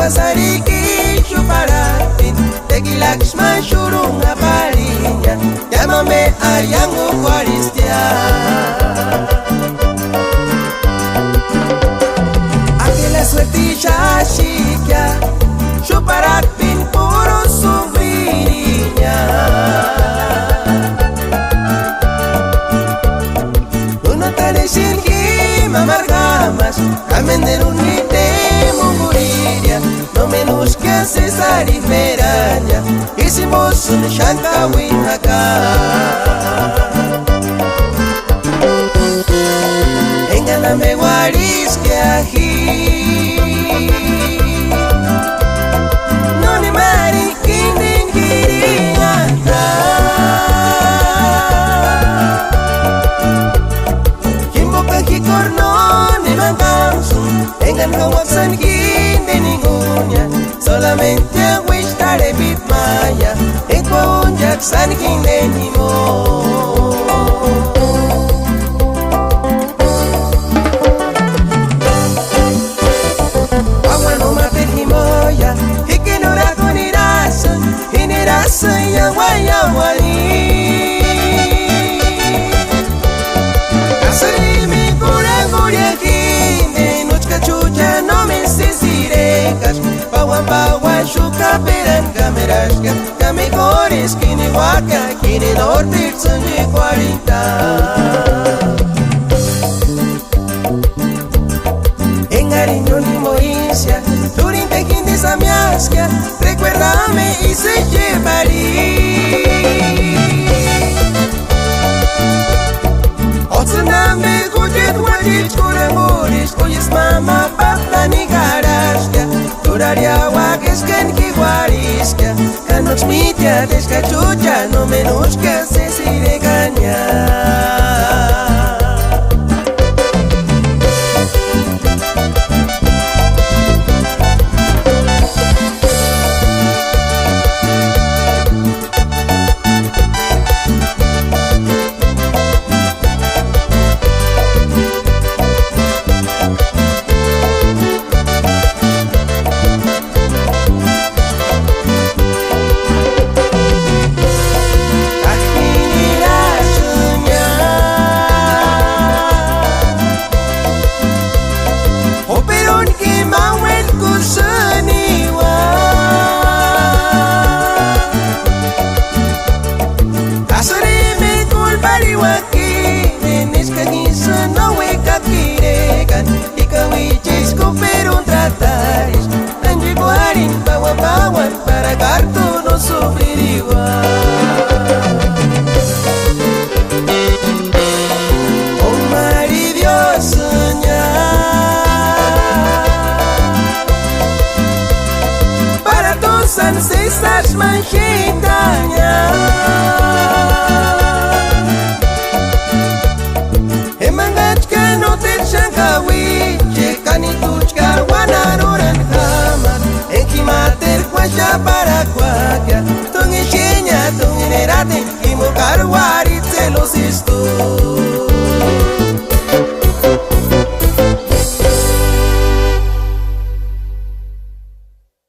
Sariki chuparatin Tekilakshma shurunga parinya Yamame ayangu kwaristia Aquela suerte shashikya Chuparatin puro sumbrinya Uno tane shirki mamargamas Kamender unite munguriria No menos que Cesar y Meraña Hicimos un Shankawinaka Engáname guaris que ají No ni mari kindin kirianta Kimboka kikorno ni mangamsun Engan kawaksan de ninguna solamente agüistaré bit maya en con Jackson de nimo agua no mate ni moya y que no la con irasa y agua y agua así mi corazón y aquí de noche cachucha no me sé Pawan shuka peran kamerashka Kami kores kini waka Kini norte tsunji 40 Engariño ni moincia Durinte quindi samiasca Recuérdame y se llevarí Otsuname kujet wajit kuramurish Oyes mama papta ni garashka Duraria wakes ken ki guarisca Canox mitya descachucha No menos que se sire caña para carto no sufrir igual Oh Mari Dios soñar Para tus ancestras manchitaña Emangachka no te chankawi Chekani tuchka wanaruran jamás Enkimater kwasha para kwakya Tungi shinya tungi nerate Imo karwari tselos istu